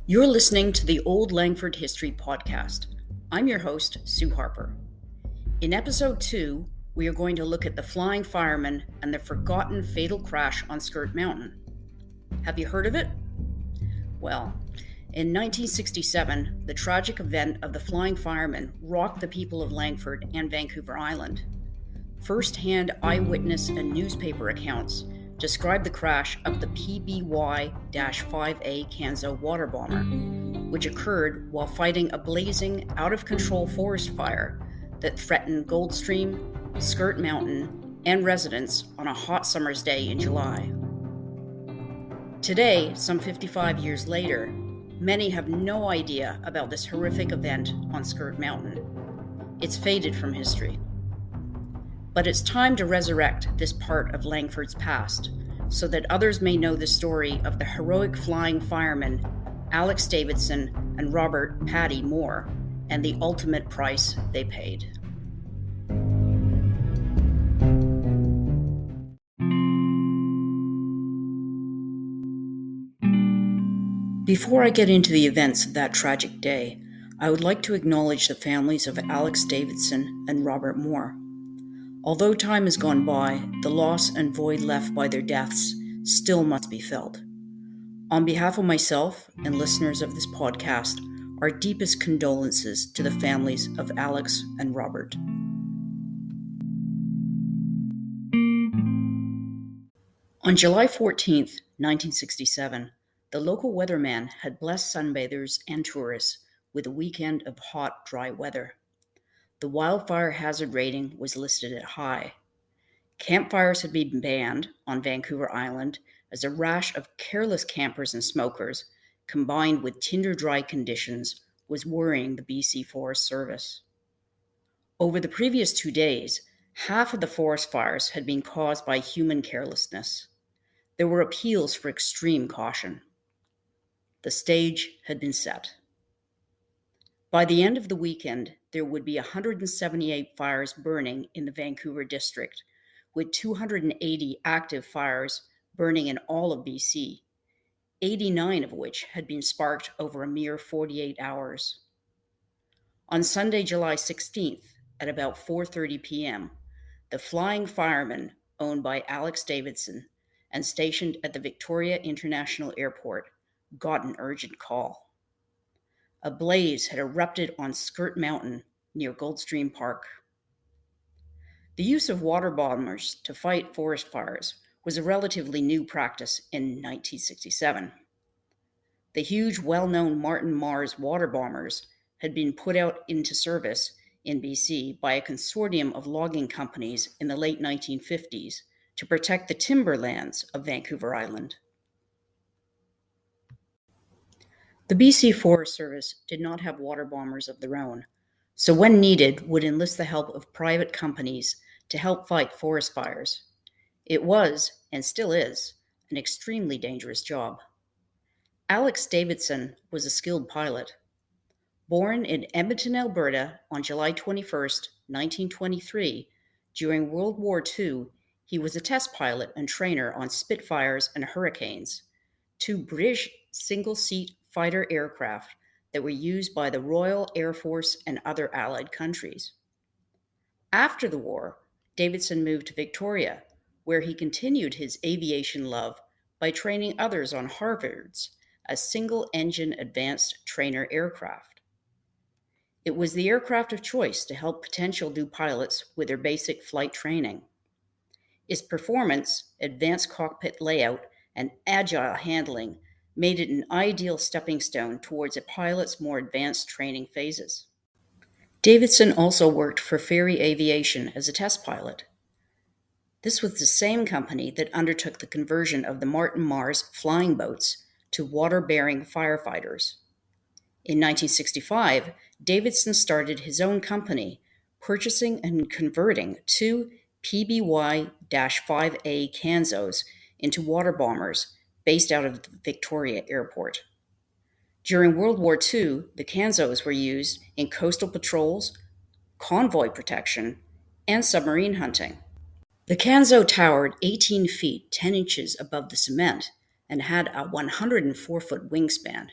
You're listening to the Old Langford History Podcast. I'm your host, Sue Harper. In episode 2, we are going to look at the Flying Firemen and the forgotten fatal crash on Skirt Mountain. Have you heard of it? Well, in 1967, the tragic event of the Flying Firemen rocked the people of Langford and Vancouver Island. First-hand eyewitness and newspaper accounts describe the crash of the PBY-5A Canso Water-bomber, which occurred while fighting a blazing, out-of-control forest fire that threatened Goldstream, Skirt Mountain, and residents on a hot summer's day in July. Today, some 55 years later, many have no idea about this horrific event on Skirt Mountain. It's faded from history. But it's time to resurrect this part of Langford's past so that others may know the story of the heroic flying firemen Alex Davidson and Robert "Paddy" Moore and the ultimate price they paid. Before I get into the events of that tragic day, I would like to acknowledge the families of Alex Davidson and Robert Moore. Although time has gone by, the loss and void left by their deaths still must be felt. On behalf of myself and listeners of this podcast, our deepest condolences to the families of Alex and Robert. On July 14, 1967, the local weatherman had blessed sunbathers and tourists with a weekend of hot, dry weather. The wildfire hazard rating was listed at high. Campfires had been banned on Vancouver Island as a rash of careless campers and smokers, combined with tinder-dry conditions, was worrying the BC Forest Service. Over the previous 2 days, half of the forest fires had been caused by human carelessness. There were appeals for extreme caution. The stage had been set. By the end of the weekend, there would be 178 fires burning in the Vancouver district, with 280 active fires burning in all of BC, 89 of which had been sparked over a mere 48 hours. On Sunday, July 16th, at about 4:30 p.m., the Flying Firemen, owned by Alex Davidson and stationed at the Victoria International Airport, got an urgent call. A blaze had erupted on Skirt Mountain near Goldstream Park. The use of water bombers to fight forest fires was a relatively new practice in 1967. The huge, well-known Martin Mars water bombers had been put out into service in BC by a consortium of logging companies in the late 1950s to protect the timberlands of Vancouver Island. The BC Forest Service did not have water bombers of their own, so when needed would enlist the help of private companies to help fight forest fires. It was, and still is, an extremely dangerous job. Alex Davidson was a skilled pilot. Born in Edmonton, Alberta on July 21, 1923, during World War II, he was a test pilot and trainer on Spitfires and Hurricanes, two British single-seat fighter aircraft that were used by the Royal Air Force and other Allied countries. After the war, Davidson moved to Victoria, where he continued his aviation love by training others on Harvard's, a single-engine advanced trainer aircraft. It was the aircraft of choice to help potential new pilots with their basic flight training. Its performance, advanced cockpit layout, and agile handling made it an ideal stepping stone towards a pilot's more advanced training phases. Davidson also worked for Ferry Aviation as a test pilot. This was the same company that undertook the conversion of the Martin Mars flying boats to water-bearing firefighters. In 1965, Davidson started his own company, purchasing and converting two PBY-5A Cansos into water bombers based out of the Victoria Airport. During World War II, the Cansos were used in coastal patrols, convoy protection, and submarine hunting. The Canso towered 18 feet 10 inches above the cement and had a 104-foot wingspan.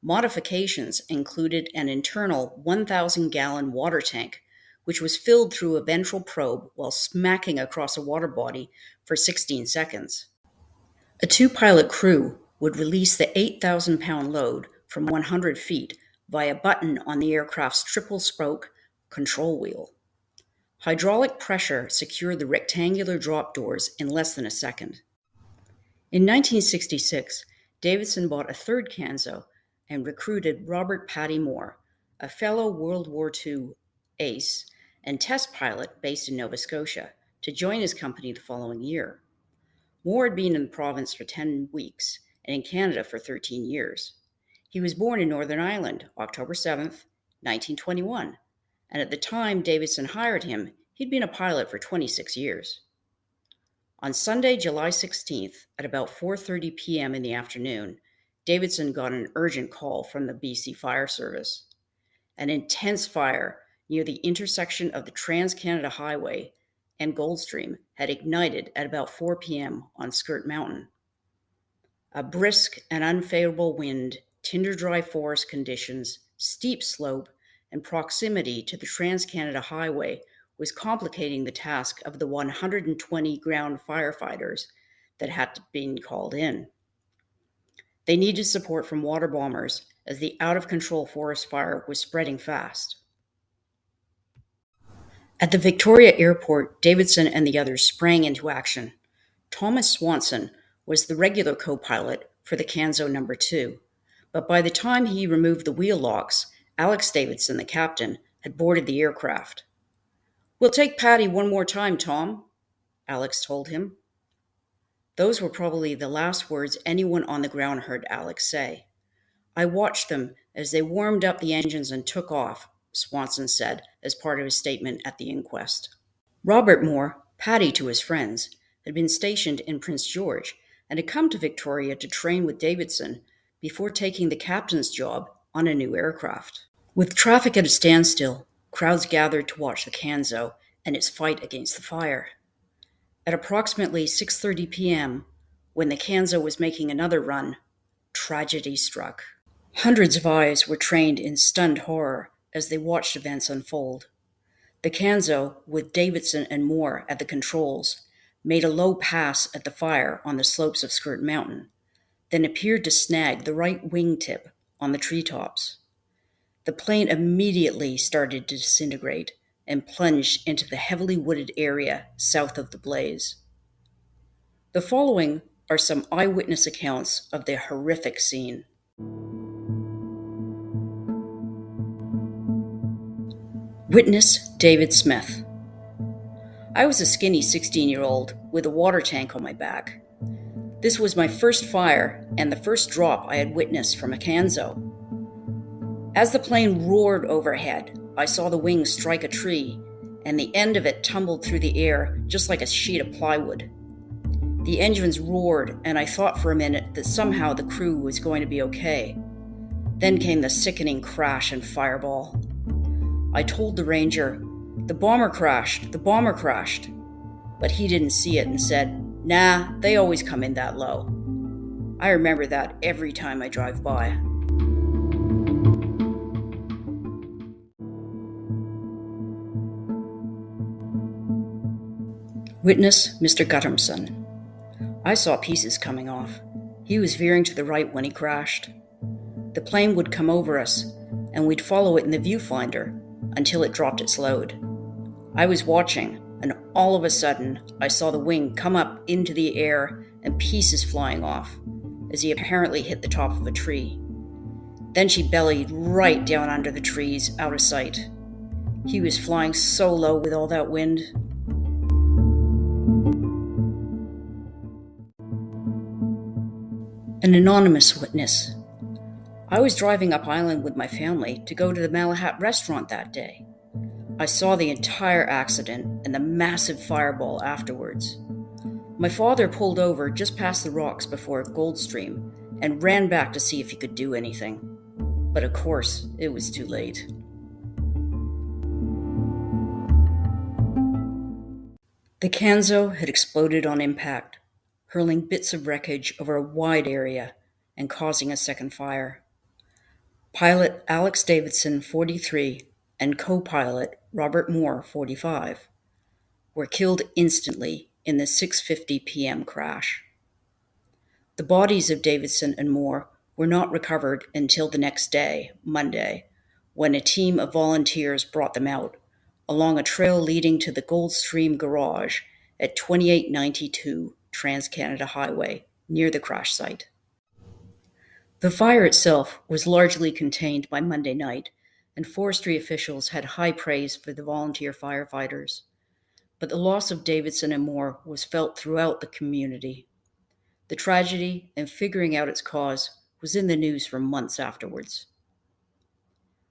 Modifications included an internal 1,000-gallon water tank, which was filled through a ventral probe while smacking across a water body for 16 seconds. A two-pilot crew would release the 8,000-pound load from 100 feet via a button on the aircraft's triple-spoke control wheel. Hydraulic pressure secured the rectangular drop doors in less than a second. In 1966, Davidson bought a third Canso and recruited Robert "Paddy" Moore, a fellow World War II ace and test pilot based in Nova Scotia, to join his company the following year. Moore had been in the province for 10 weeks and in Canada for 13 years. He was born in Northern Ireland, October 7th, 1921, and at the time Davidson hired him, he'd been a pilot for 26 years. On Sunday, July 16th, at about 4:30 p.m. in the afternoon, Davidson got an urgent call from the BC Fire Service. An intense fire near the intersection of the Trans-Canada Highway and Goldstream had ignited at about 4 p.m. on Skirt Mountain. A brisk and unfavorable wind, tinder-dry forest conditions, steep slope, and proximity to the Trans-Canada Highway was complicating the task of the 120 ground firefighters that had been called in. They needed support from water bombers as the out-of-control forest fire was spreading fast. At the Victoria Airport, Davidson and the others sprang into action. Thomas Swanson was the regular co-pilot for the Canso No. 2, but by the time he removed the wheel locks, Alex Davidson, the captain, had boarded the aircraft. "We'll take Paddy one more time, Tom," Alex told him. Those were probably the last words anyone on the ground heard Alex say. "I watched them as they warmed up the engines and took off," Swanson said as part of his statement at the inquest. Robert Moore, Paddy to his friends, had been stationed in Prince George and had come to Victoria to train with Davidson before taking the captain's job on a new aircraft. With traffic at a standstill, crowds gathered to watch the Canso and its fight against the fire. At approximately 6:30 p.m., when the Canso was making another run, tragedy struck. Hundreds of eyes were trained in stunned horror as they watched events unfold. The Canso, with Davidson and Moore at the controls, made a low pass at the fire on the slopes of Skirt Mountain, then appeared to snag the right wingtip on the treetops. The plane immediately started to disintegrate and plunged into the heavily wooded area south of the blaze. The following are some eyewitness accounts of the horrific scene. Witness David Smith. I was a skinny 16-year-old with a water tank on my back. This was my first fire and the first drop I had witnessed from a Canso. As the plane roared overhead, I saw the wings strike a tree, and the end of it tumbled through the air just like a sheet of plywood. The engines roared, and I thought for a minute that somehow the crew was going to be okay. Then came the sickening crash and fireball. I told the ranger, the bomber crashed," but he didn't see it and said, "Nah, they always come in that low." I remember that every time I drive by. Witness Mr. Guttermson. I saw pieces coming off. He was veering to the right when he crashed. The plane would come over us, and we'd follow it in the viewfinder until it dropped its load. I was watching, and all of a sudden, I saw the wing come up into the air and pieces flying off, as he apparently hit the top of a tree. Then she bellied right down under the trees, out of sight. He was flying so low with all that wind. An anonymous witness. I was driving up island with my family to go to the Malahat restaurant that day. I saw the entire accident and the massive fireball afterwards. My father pulled over just past the rocks before Goldstream and ran back to see if he could do anything. But of course, it was too late. The Canso had exploded on impact, hurling bits of wreckage over a wide area and causing a second fire. Pilot Alex Davidson, 43, and co-pilot Robert Moore, 45, were killed instantly in the 6:50 p.m. crash. The bodies of Davidson and Moore were not recovered until the next day, Monday, when a team of volunteers brought them out along a trail leading to the Goldstream garage at 2892 Trans-Canada Highway near the crash site. The fire itself was largely contained by Monday night, and forestry officials had high praise for the volunteer firefighters. But the loss of Davidson and Moore was felt throughout the community. The tragedy and figuring out its cause was in the news for months afterwards.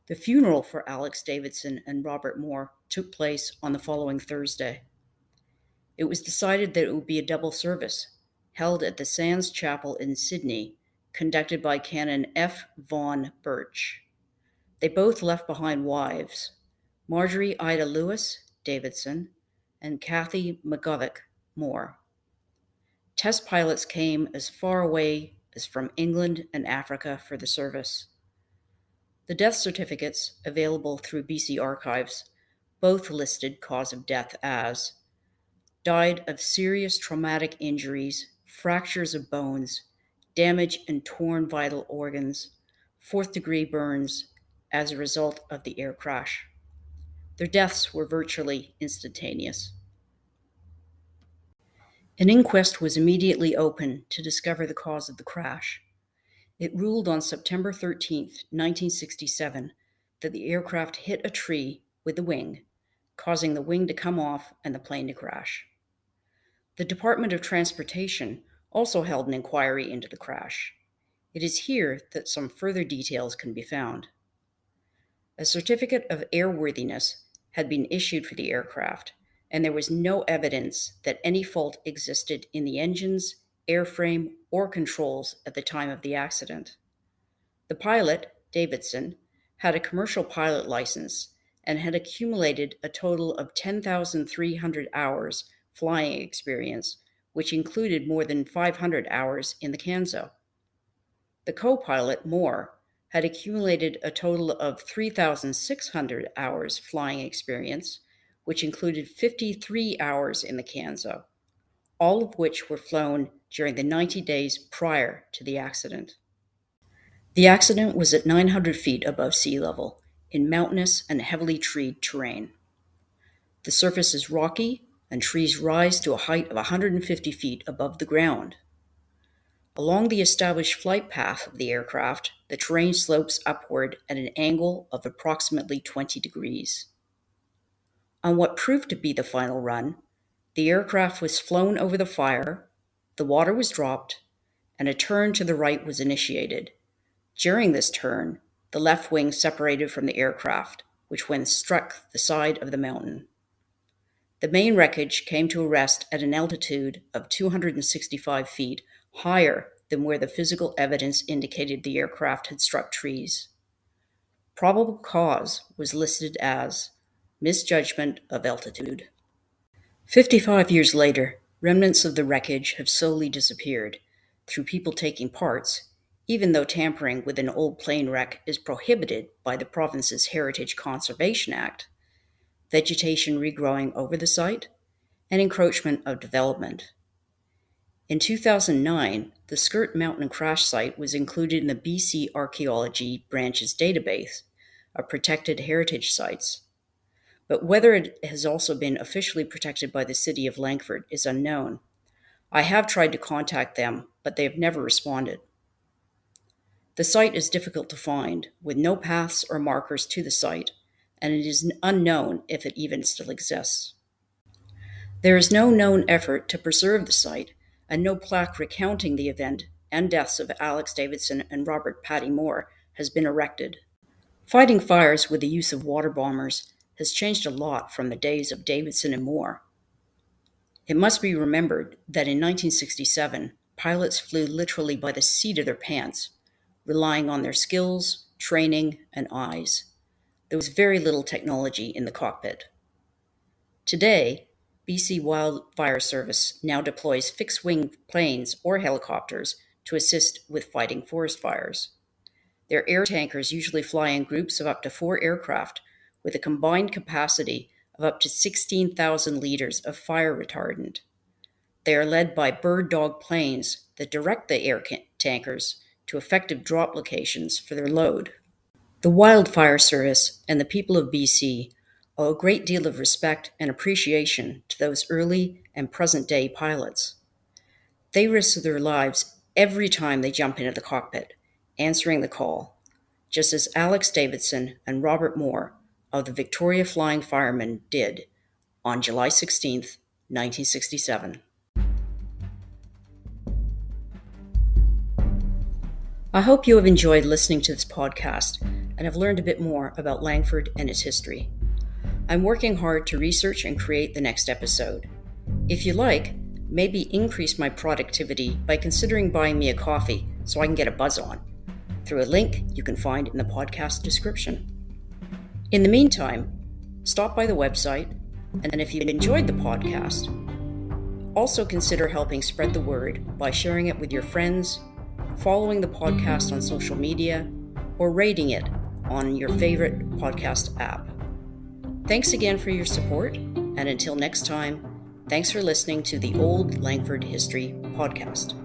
The funeral for Alex Davidson and Robert Moore took place on the following Thursday. It was decided that it would be a double service, held at the Sands Chapel in Sydney, conducted by Canon F. Vaughan Birch. They both left behind wives, Marjorie Ida Lewis, Davidson, and Kathy McGovick, Moore. Test pilots came as far away as from England and Africa for the service. The death certificates, available through BC Archives, both listed cause of death as died of serious traumatic injuries, fractures of bones, damage and torn vital organs, fourth-degree burns as a result of the air crash. Their deaths were virtually instantaneous. An inquest was immediately opened to discover the cause of the crash. It ruled on September 13, 1967, that the aircraft hit a tree with the wing, causing the wing to come off and the plane to crash. The Department of Transportation also held an inquiry into the crash. It is here that some further details can be found. A certificate of airworthiness had been issued for the aircraft, and there was no evidence that any fault existed in the engines, airframe, or controls at the time of the accident. The pilot, Davidson, had a commercial pilot license and had accumulated a total of 10,300 hours flying experience, which included more than 500 hours in the Canso. The co-pilot, Moore, had accumulated a total of 3,600 hours flying experience, which included 53 hours in the Canso, all of which were flown during the 90 days prior to the accident. The accident was at 900 feet above sea level, in mountainous and heavily treed terrain. The surface is rocky, and trees rise to a height of 150 feet above the ground. Along the established flight path of the aircraft, the terrain slopes upward at an angle of approximately 20 degrees. On what proved to be the final run, the aircraft was flown over the fire, the water was dropped, and a turn to the right was initiated. During this turn, the left wing separated from the aircraft, which went struck the side of the mountain. The main wreckage came to a rest at an altitude of 265 feet, higher than where the physical evidence indicated the aircraft had struck trees. Probable cause was listed as misjudgment of altitude. 55 years later, remnants of the wreckage have slowly disappeared through people taking parts, even though tampering with an old plane wreck is prohibited by the province's Heritage Conservation Act, vegetation regrowing over the site, and encroachment of development. In 2009, the Skirt Mountain crash site was included in the BC Archaeology Branch's database of protected heritage sites. But whether it has also been officially protected by the city of Langford is unknown. I have tried to contact them, but they have never responded. The site is difficult to find, with no paths or markers to the site, and it is unknown if it even still exists. There is no known effort to preserve the site, and no plaque recounting the event and deaths of Alex Davidson and Robert "Paddy" Moore has been erected. Fighting fires with the use of water bombers has changed a lot from the days of Davidson and Moore. It must be remembered that in 1967, pilots flew literally by the seat of their pants, relying on their skills, training, and eyes. There was very little technology in the cockpit. Today, BC Wildfire Service now deploys fixed-wing planes or helicopters to assist with fighting forest fires. Their air tankers usually fly in groups of up to 4 aircraft with a combined capacity of up to 16,000 liters of fire retardant. They are led by bird dog planes that direct the air tankers to effective drop locations for their load. The Wildfire Service and the people of BC owe a great deal of respect and appreciation to those early and present-day pilots. They risk their lives every time they jump into the cockpit, answering the call, just as Alex Davidson and Robert Moore of the Victoria Flying Firemen did on July 16, 1967. I hope you have enjoyed listening to this podcast and have learned a bit more about Langford and its history. I'm working hard to research and create the next episode. If you like, maybe increase my productivity by considering buying me a coffee so I can get a buzz on, through a link you can find in the podcast description. In the meantime, stop by the website, and if you enjoyed the podcast, also consider helping spread the word by sharing it with your friends, following the podcast on social media, or rating it on your favorite podcast app. Thanks again for your support, and until next time, thanks for listening to the Old Langford History Podcast.